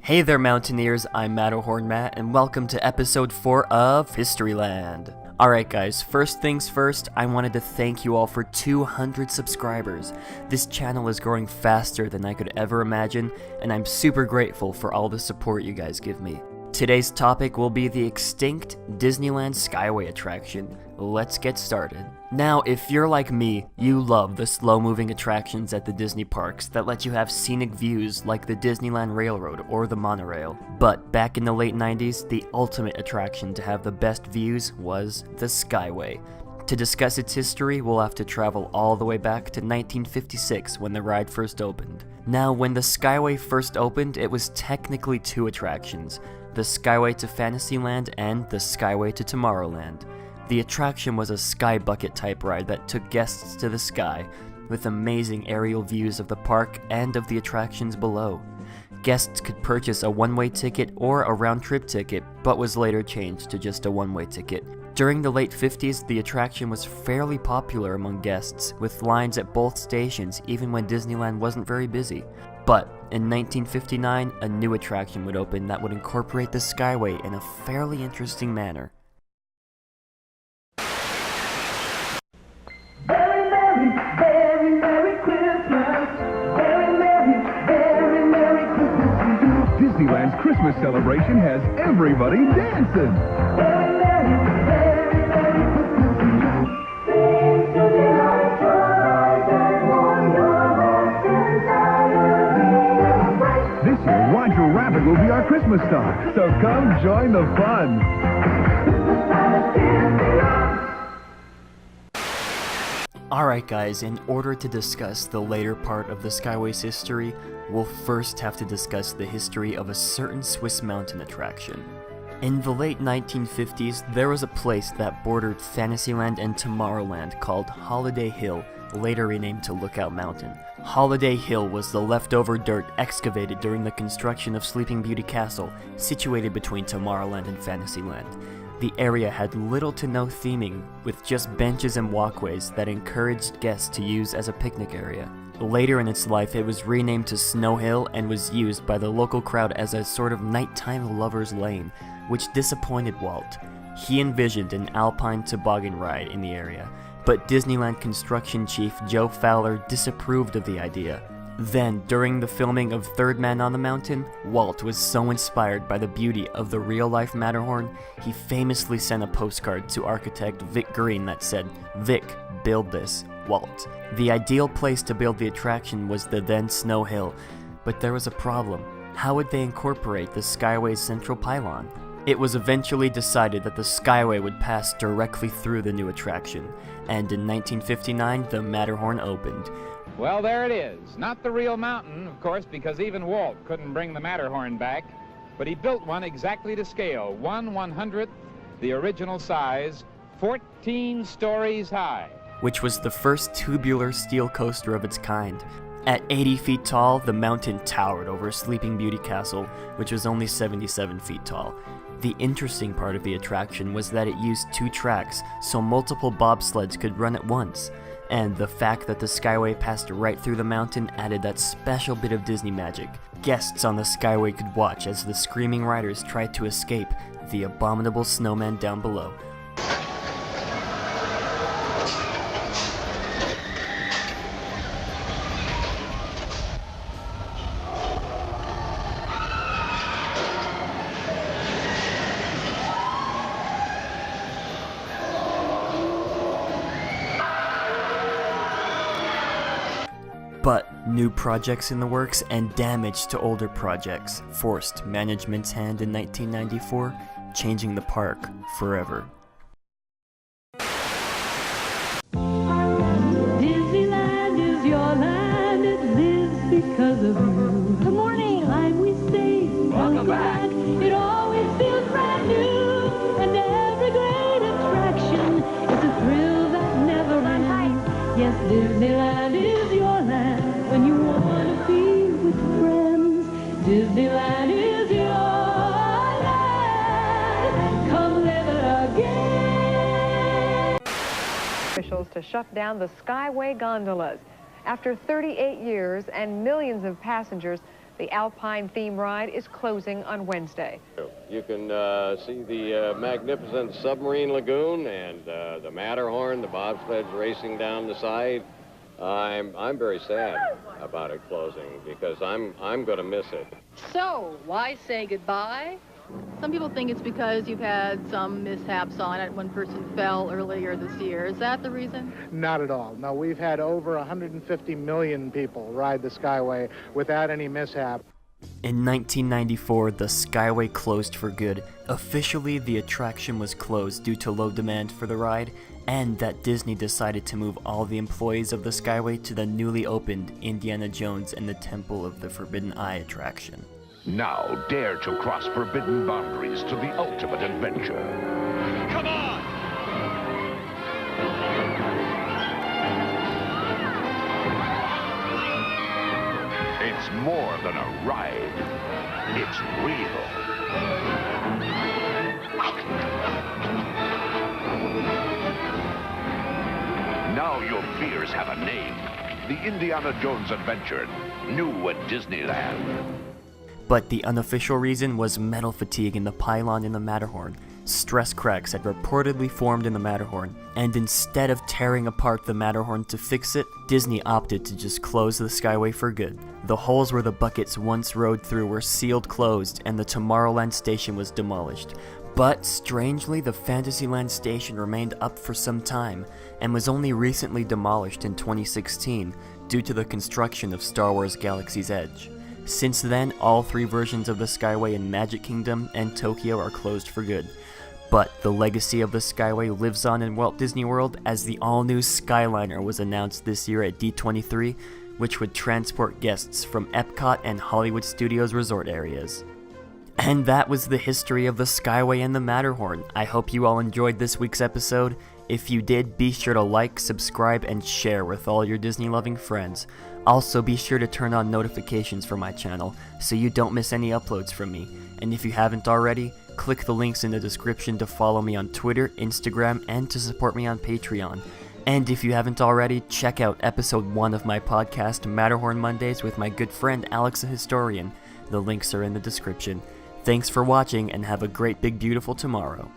Hey there Mountaineers, I'm Matterhorn Matt, and welcome to episode 4 of Historyland. Alright guys, first things first, I wanted to thank you all for 200 subscribers. This channel is growing faster than I could ever imagine, and I'm super grateful for all the support you guys give me. Today's topic will be the extinct Disneyland Skyway attraction. Let's get started. Now, if you're like me, you love the slow-moving attractions at the Disney parks that let you have scenic views like the Disneyland Railroad or the monorail. But back in the late 90s, the ultimate attraction to have the best views was the Skyway. To discuss its history, we'll have to travel all the way back to 1956 when the ride first opened. Now, when the Skyway first opened, it was technically two attractions, the Skyway to Fantasyland and the Skyway to Tomorrowland. The attraction was a sky bucket type ride that took guests to the sky, with amazing aerial views of the park and of the attractions below. Guests could purchase a one-way ticket or a round-trip ticket, but was later changed to just a one-way ticket. During the late 50s, the attraction was fairly popular among guests, with lines at both stations even when Disneyland wasn't very busy. But in 1959, a new attraction would open that would incorporate the Skyway in a fairly interesting manner. Disneyland's Christmas celebration has everybody dancing. This year, Roger Rabbit will be our Christmas star, so come join the fun. Alright guys, in order to discuss the later part of the Skyway's history, we'll first have to discuss the history of a certain Swiss mountain attraction. In the late 1950s, there was a place that bordered Fantasyland and Tomorrowland called Holiday Hill, later renamed to Lookout Mountain. Holiday Hill was the leftover dirt excavated during the construction of Sleeping Beauty Castle, situated between Tomorrowland and Fantasyland. The area had little to no theming, with just benches and walkways that encouraged guests to use as a picnic area. Later in its life, it was renamed to Snow Hill and was used by the local crowd as a sort of nighttime lover's lane, which disappointed Walt. He envisioned an alpine toboggan ride in the area, but Disneyland construction chief Joe Fowler disapproved of the idea. Then, during the filming of Third Man on the Mountain, Walt was so inspired by the beauty of the real-life Matterhorn, he famously sent a postcard to architect Vic Green that said, "Vic, build this, Walt." The ideal place to build the attraction was the then Snow Hill, but there was a problem. How would they incorporate the Skyway's central pylon? It was eventually decided that the Skyway would pass directly through the new attraction, and in 1959, the Matterhorn opened. Well, there it is. Not the real mountain, of course, because even Walt couldn't bring the Matterhorn back. But he built one exactly to scale, 1/100th the original size, 14 stories high. Which was the first tubular steel coaster of its kind. At 80 feet tall, the mountain towered over Sleeping Beauty Castle, which was only 77 feet tall. The interesting part of the attraction was that it used two tracks, so multiple bobsleds could run at once. And the fact that the Skyway passed right through the mountain added that special bit of Disney magic. Guests on the Skyway could watch as the screaming riders tried to escape the abominable snowman down below. But new projects in the works and damage to older projects forced management's hand in 1994, changing the park forever. Disneyland is your land, it lives because of you. Good morning. Time we stay, welcome back. It always feels brand new, and every great attraction is a thrill that never ends. Yes, Disneyland is your land when you want to be with friends. Disneyland is your land. Come live it again. Officials to shut down the Skyway gondolas. After 38 years and millions of passengers, The Alpine theme ride is closing on Wednesday. You can see the magnificent Submarine Lagoon and the Matterhorn, the bobsleds racing down the side. I'm very sad about it closing because I'm going to miss it. So, why say goodbye? Some people think it's because you've had some mishaps on it. One person fell earlier this year. Is that the reason? Not at all. No, we've had over 150 million people ride the Skyway without any mishap. In 1994, the Skyway closed for good. Officially, the attraction was closed due to low demand for the ride, and that Disney decided to move all the employees of the Skyway to the newly opened Indiana Jones and the Temple of the Forbidden Eye attraction. Now dare to cross forbidden boundaries to the ultimate adventure. Come on! It's more than a ride. It's real. Now your fears have a name. The Indiana Jones Adventure, new at Disneyland. But the unofficial reason was metal fatigue in the pylon in the Matterhorn. Stress cracks had reportedly formed in the Matterhorn, and instead of tearing apart the Matterhorn to fix it, Disney opted to just close the Skyway for good. The holes where the buckets once rode through were sealed closed, and the Tomorrowland station was demolished. But strangely, the Fantasyland station remained up for some time, and was only recently demolished in 2016 due to the construction of Star Wars Galaxy's Edge. Since then, all three versions of the Skyway in Magic Kingdom and Tokyo are closed for good. But the legacy of the Skyway lives on in Walt Disney World as the all-new Skyliner was announced this year at D23, which would transport guests from Epcot and Hollywood Studios resort areas. And that was the history of the Skyway and the Matterhorn. I hope you all enjoyed this week's episode. If you did, be sure to like, subscribe, and share with all your Disney-loving friends. Also, be sure to turn on notifications for my channel so you don't miss any uploads from me. And if you haven't already, click the links in the description to follow me on Twitter, Instagram, and to support me on Patreon. And if you haven't already, check out episode 1 of my podcast, Matterhorn Mondays, with my good friend Alex the Historian. The links are in the description. Thanks for watching, and have a great big beautiful tomorrow.